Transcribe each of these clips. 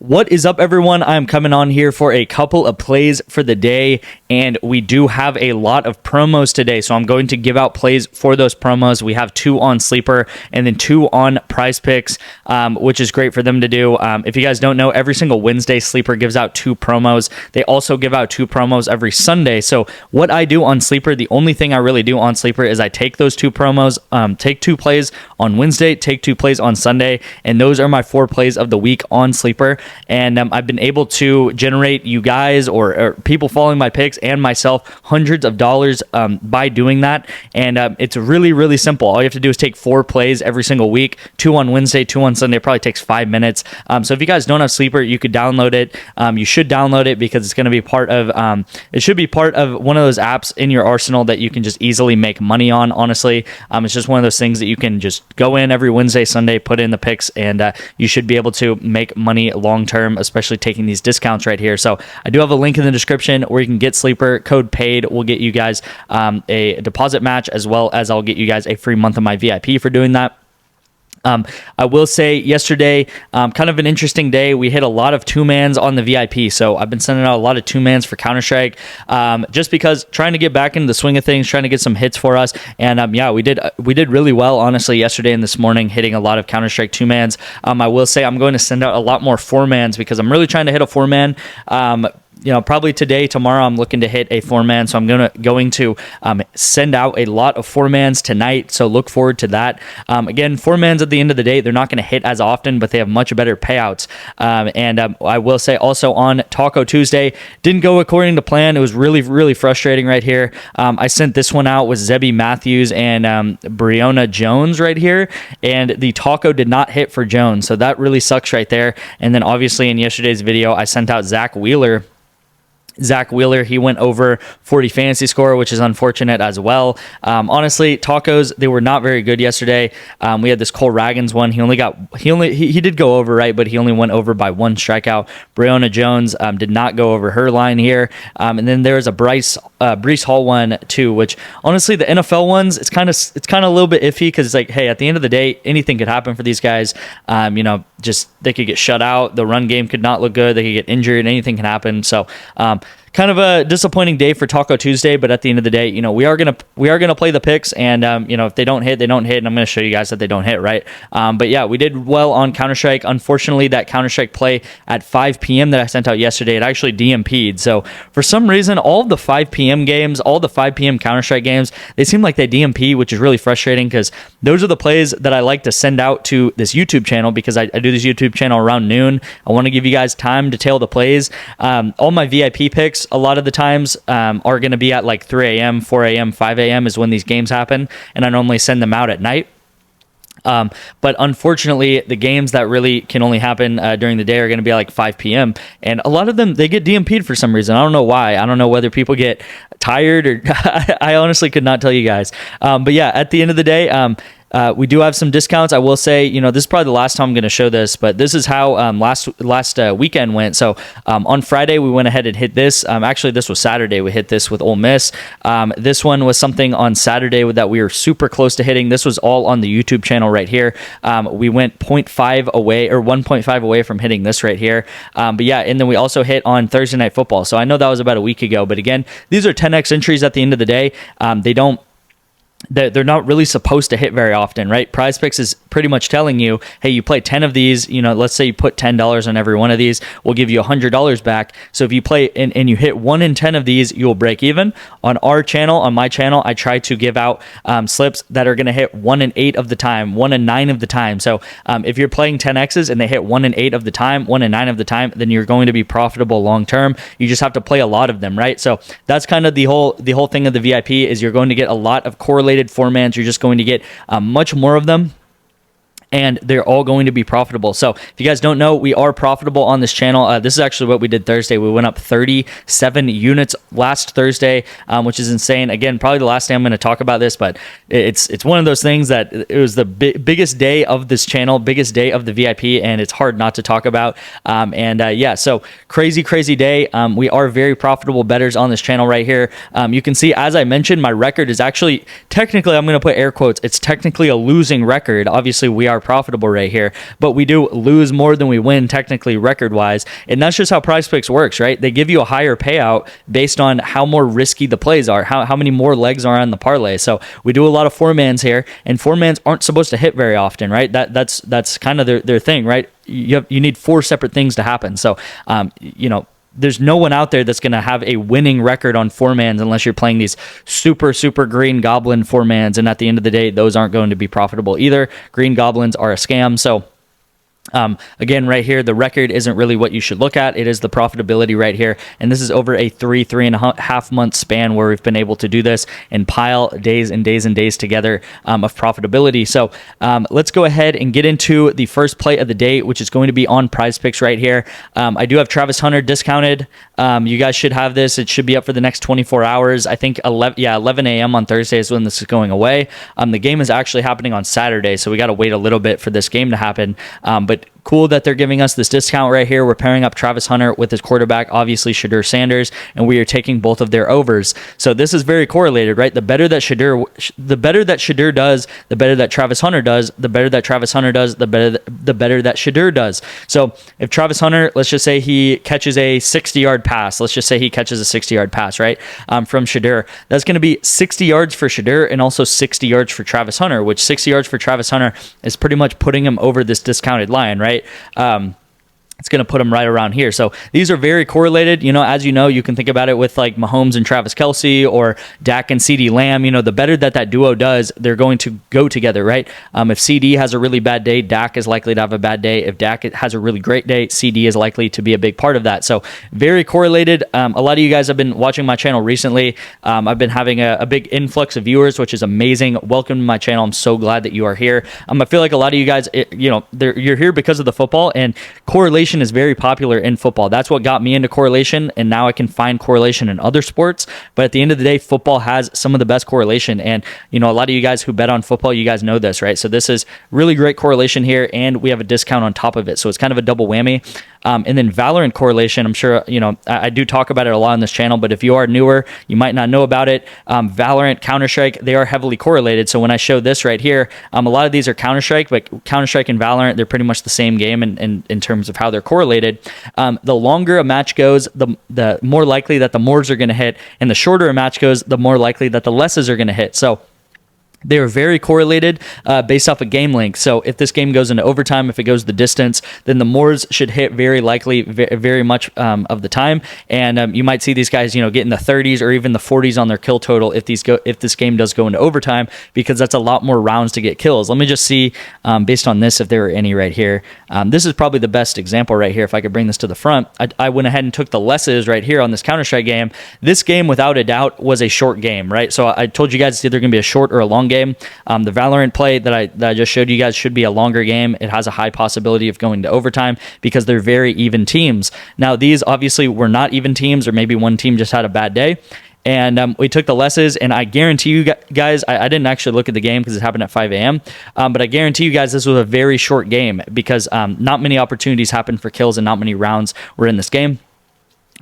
What is up, everyone? I'm coming on here for a couple of plays for the day, and we do have a lot of promos today, so I'm going to give out plays for those promos. We have 2 on Sleeper and then 2 on PrizePicks, which is great for them to do. If you guys don't know, every single Wednesday, Sleeper gives out 2 promos. They also give out 2 promos every Sunday. So what I do on Sleeper, the only thing I really do on Sleeper is I take those 2 promos, take 2 plays on Wednesday, take 2 plays on Sunday, and those are my 4 plays of the week on Sleeper. And I've been able to generate you guys or people following my picks and myself hundreds of dollars by doing that. And it's really, really simple. All you have to do is take 4 plays every single week, 2 on Wednesday, 2 on Sunday. It probably takes 5 minutes. So if you guys don't have Sleeper, you could download it. You should download it because it's going to be part of, it should be part of one of those apps in your arsenal that you can just easily make money on, honestly. It's just one of those things that you can just go in every Wednesday, Sunday, put in the picks, and you should be able to make money long term, especially taking these discounts right here. So I do have a link in the description where you can get Sleeper. Code PAID will get you guys a deposit match, as well as I'll get you guys a free month of my VIP for doing that. I will say yesterday, kind of an interesting day. We hit a lot of 2-mans on the VIP. So I've been sending out a lot of 2-mans for Counter-Strike, just because trying to get back into the swing of things, trying to get some hits for us. And yeah, we did really well, honestly, yesterday and this morning, hitting a lot of Counter-Strike 2-mans. I will say I'm going to send out a lot more 4-mans because I'm really trying to hit a 4-man. Probably today, tomorrow, I'm looking to hit a 4-man. So I'm going to send out a lot of 4-mans tonight. So look forward to that. Again, 4-mans at the end of the day, they're not going to hit as often, but they have much better payouts. I will say also on Taco Tuesday, didn't go according to plan. It was really, really frustrating right here. I sent this one out with Zebby Matthews and Breonna Jones right here, and the Taco did not hit for Jones. So that really sucks right there. And then obviously in yesterday's video, I sent out Zach Wheeler. He went over 40 fantasy score, which is unfortunate as well. Honestly, tacos, they were not very good yesterday. We had this Cole Raggins one. He did go over, right, but he only went over by 1 strikeout. Breonna Jones did not go over her line here. And then there was a Breece Hall one too, which honestly, the NFL ones, it's kind of a little bit iffy because it's like, hey, at the end of the day, anything could happen for these guys. Just they could get shut out. The run game could not look good. They could get injured. Anything can happen. So, kind of a disappointing day for Taco Tuesday, but at the end of the day, we are gonna play the picks, and if they don't hit, they don't hit, and I'm gonna show you guys that they don't hit, right? But yeah, we did well on Counter-Strike. Unfortunately, that Counter-Strike play at 5 p.m. that I sent out yesterday, it actually DMP'd. So for some reason, all of the 5 p.m. games, all the 5 p.m. Counter-Strike games, they seem like they DMP, which is really frustrating because those are the plays that I like to send out to this YouTube channel because I do this YouTube channel around noon. I want to give you guys time to tail the plays. All my VIP picks, a lot of the times are going to be at like 3 a.m., 4 a.m., 5 a.m. is when these games happen, and I normally send them out at night. But unfortunately, the games that really can only happen during the day are going to be at like 5 p.m. And a lot of them, they get DMP'd for some reason. I don't know why. I don't know whether people get tired or I honestly could not tell you guys. But yeah, at the end of the day, we do have some discounts. I will say, this is probably the last time I'm going to show this, but this is how last weekend went. So on Friday, we went ahead and hit this. Actually, this was Saturday. We hit this with Ole Miss. This one was something on Saturday that we were super close to hitting. This was all on the YouTube channel right here. We went 0.5 away or 1.5 away from hitting this right here. But yeah, and then we also hit on Thursday Night Football. So I know that was about a week ago, but again, these are 10x entries at the end of the day. They're not really supposed to hit very often, right? PrizePicks is pretty much telling you, hey, you play 10 of these, let's say you put $10 on every one of these, we'll give you $100 back. So if you play and you hit 1 in 10 of these, you'll break even. On our channel, on my channel, I try to give out slips that are going to hit 1 in 8 of the time, 1 in 9 of the time. So if you're playing 10Xs and they hit 1 in 8 of the time, 1 in 9 of the time, then you're going to be profitable long term. You just have to play a lot of them, right? So that's kind of the whole thing of the VIP is you're going to get a lot of correlated 4-mans. You're just going to get much more of them, and they're all going to be profitable. So if you guys don't know, we are profitable on this channel. This is actually what we did Thursday. We went up 37 units last Thursday, which is insane. Again, probably the last day I'm going to talk about this, but it's one of those things that it was the biggest day of this channel, biggest day of the VIP, and it's hard not to talk about. Yeah, so crazy day. We are very profitable bettors on this channel right here. You can see, as I mentioned, my record is actually technically, I'm going to put air quotes, it's technically a losing record. Obviously, we are are profitable right here, but we do lose more than we win technically record wise. And that's just how PrizePicks works, right? They give you a higher payout based on how more risky the plays are, how many more legs are on the parlay. So we do a lot of 4-mans here, and 4-mans aren't supposed to hit very often, right? That's kind of their thing, right? You need 4 separate things to happen. So, there's no one out there that's going to have a winning record on 4-mans unless you're playing these super green goblin 4-mans. And at the end of the day, those aren't going to be profitable either. Green goblins are a scam. So, again, right here, the record isn't really what you should look at. It is the profitability right here. And this is over a 3.5 month span where we've been able to do this and pile days and days and days together of profitability. So let's go ahead and get into the first play of the day, which is going to be on PrizePicks right here. I do have Travis Hunter discounted. You guys should have this. It should be up for the next 24 hours. I think 11 a.m. on Thursday is when this is going away. The game is actually happening on Saturday, so we got to wait a little bit for this game to happen. But cool that they're giving us this discount right here. We're pairing up Travis Hunter with his quarterback, obviously Shedeur Sanders, and we are taking both of their overs. So this is very correlated, right? The better that Shedeur does, the better that Travis Hunter does, the better that Travis Hunter does, the better that Shedeur does. So if Travis Hunter, let's just say he catches a 60-yard pass. Let's just say he catches a 60-yard pass, right? From Shedeur. That's going to be 60 yards for Shedeur and also 60 yards for Travis Hunter, which 60 yards for Travis Hunter is pretty much putting him over this discounted line, right? It's going to put them right around here. So these are very correlated. As you know, you can think about it with like Mahomes and Travis Kelce or Dak and CeeDee Lamb. The better that duo does, they're going to go together, right? If CeeDee has a really bad day, Dak is likely to have a bad day. If Dak has a really great day, CeeDee is likely to be a big part of that. So very correlated. A lot of you guys have been watching my channel recently. I've been having a big influx of viewers, which is amazing. Welcome to my channel. I'm so glad that you are here. I feel like a lot of you guys, you're here because of the football, and correlation is very popular in football. That's what got me into correlation, and now I can find correlation in other sports. But at the end of the day, football has some of the best correlation, and a lot of you guys who bet on football, you guys know this, right? So this is really great correlation here, and we have a discount on top of it, so it's kind of a double whammy. And then Valorant correlation, I'm sure, I do talk about it a lot on this channel, but if you are newer, you might not know about it. Valorant, Counter-Strike, they are heavily correlated. So when I show this right here, a lot of these are Counter-Strike, but Counter-Strike and Valorant, they're pretty much the same game in terms of how they're correlated. The longer a match goes, the more likely that the mores are going to hit, and the shorter a match goes, the more likely that the lesses are going to hit. So they are very correlated based off of game length. So if this game goes into overtime, if it goes the distance, then the mores should hit very likely, very much of the time. And you might see these guys, get in the 30s or even the 40s on their kill total if this game does go into overtime, because that's a lot more rounds to get kills. Let me just see based on this if there are any right here. This is probably the best example right here. If I could bring this to the front, I went ahead and took the lesses right here on this Counter-Strike game. This game, without a doubt, was a short game, right? So I told you guys it's either going to be a short or a long game. The Valorant play that I just showed you guys should be a longer game. It has a high possibility of going to overtime because they're very even teams. Now, these obviously were not even teams, or maybe one team just had a bad day. And we took the lesses, and I guarantee you guys, I didn't actually look at the game because it happened at 5 a.m., but I guarantee you guys this was a very short game because not many opportunities happened for kills and not many rounds were in this game.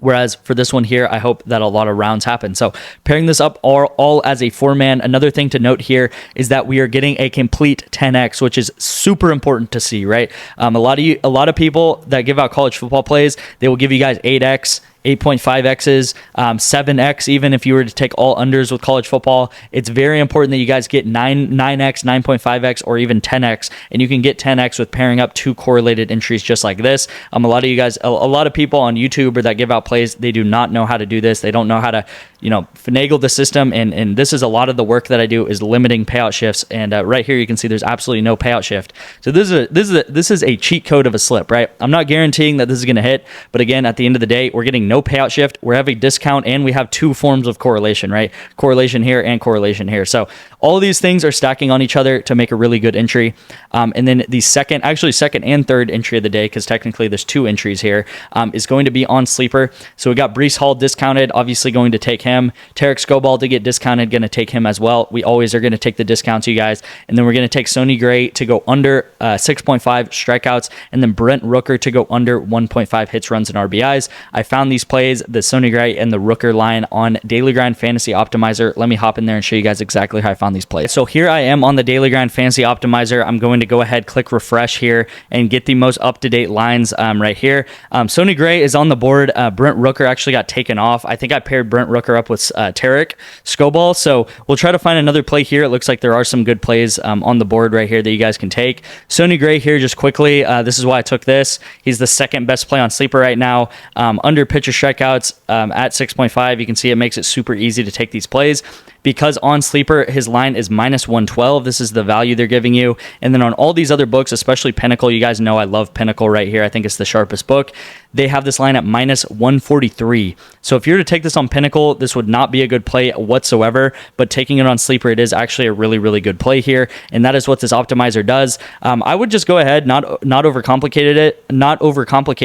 Whereas for this one here, I hope that a lot of rounds happen. So pairing this up all as a 4-man. Another thing to note here is that we are getting a complete 10x, which is super important to see, right? A lot of people that give out college football plays, they will give you guys 8x, 8.5x's, 7x, even if you were to take all unders with college football. It's very important that you guys get 9x, 9.5x, or even 10x, and you can get 10x with pairing up 2 correlated entries just like this. A lot of you guys, a lot of people on YouTube or that give out plays, they do not know how to do this. They don't know how to, finagle the system, and this is a lot of the work that I do is limiting payout shifts. And right here you can see there's absolutely no payout shift. So this is a cheat code of a slip, right? I'm not guaranteeing that this is going to hit, but again, at the end of the day, we're getting no payout shift, we have a discount, and we have 2 forms of correlation, right? Correlation here and correlation here. So all of these things are stacking on each other to make a really good entry. And then the second and third entry of the day, because technically there's 2 entries here, is going to be on Sleeper. So we got Breece Hall discounted, obviously going to take him. Tarek Skobal to get discounted, going to take him as well. We always are going to take the discounts, you guys. And then we're going to take Sonny Gray to go under 6.5 strikeouts, and then Brent Rooker to go under 1.5 hits, runs, and RBIs. I found these these plays, the Sonny Gray and the Rooker line on Daily Grind Fantasy Optimizer. Let me hop in there and show you guys exactly how I found these plays. So here I am on the Daily Grind Fantasy Optimizer. I'm going to go ahead, click refresh here, and get the most up-to-date lines right here. Sonny Gray is on the board. Brent Rooker actually got taken off. I think I paired Brent Rooker up with Tarek Skobal, so we'll try to find another play here. It looks like there are some good plays on the board right here that you guys can take. Sonny Gray here just quickly. This is why I took this. He's the second best play on Sleeper right now. Under pitcher strikeouts at 6.5, you can see it makes it super easy to take these plays. Because on Sleeper, his line is -112. This is the value they're giving you. And then on all these other books, especially Pinnacle, you guys know I love Pinnacle right here. I think it's the sharpest book. They have this line at -143. So if you were to take this on Pinnacle, this would not be a good play whatsoever. But taking it on Sleeper, it is actually a really, really good play here. And that is what this optimizer does. I would just go ahead, not overcomplicate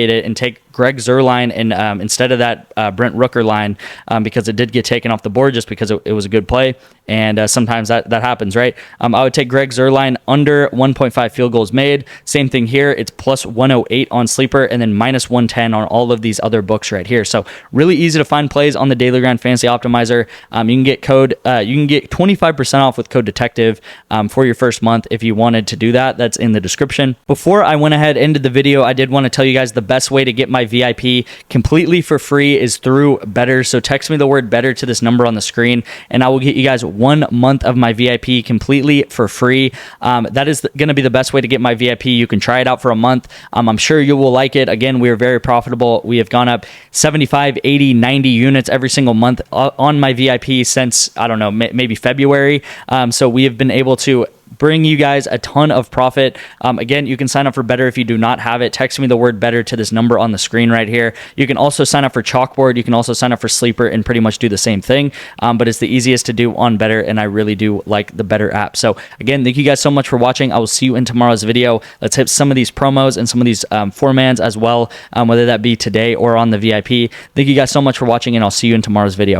it, and take Greg Zuerlein and instead of that Brent Rooker line, because it did get taken off the board just because it was a good play. And sometimes that happens, right? I would take Greg Zuerlein under 1.5 field goals made. Same thing here. It's +108 on Sleeper and then -110 on all of these other books right here. So really easy to find plays on the Daily Grind Fantasy Optimizer. You can get 25% off with code Detective for your first month if you wanted to do that. That's in the description. Before I went ahead and ended the video, I did want to tell you guys the best way to get my VIP completely for free is through Better. So text me the word Better to this number on the screen, and I will get you guys 1 month of my VIP completely for free. That is going to be the best way to get my VIP. You can try it out for a month. I'm sure you will like it. Again, we are very profitable. We have gone up 75, 80, 90 units every single month on my VIP since, I don't know, maybe February. So we have been able to bring you guys a ton of profit. Again, you can sign up for Better if you do not have it. Text me the word Better to this number on the screen right here. You can also sign up for Chalkboard. You can also sign up for Sleeper and pretty much do the same thing. But it's the easiest to do on Better, and I really do like the Better app. So again, thank you guys so much for watching. I will see you in tomorrow's video. Let's hit some of these promos and some of these four-mans as well, whether that be today or on the VIP. Thank you guys so much for watching, and I'll see you in tomorrow's video.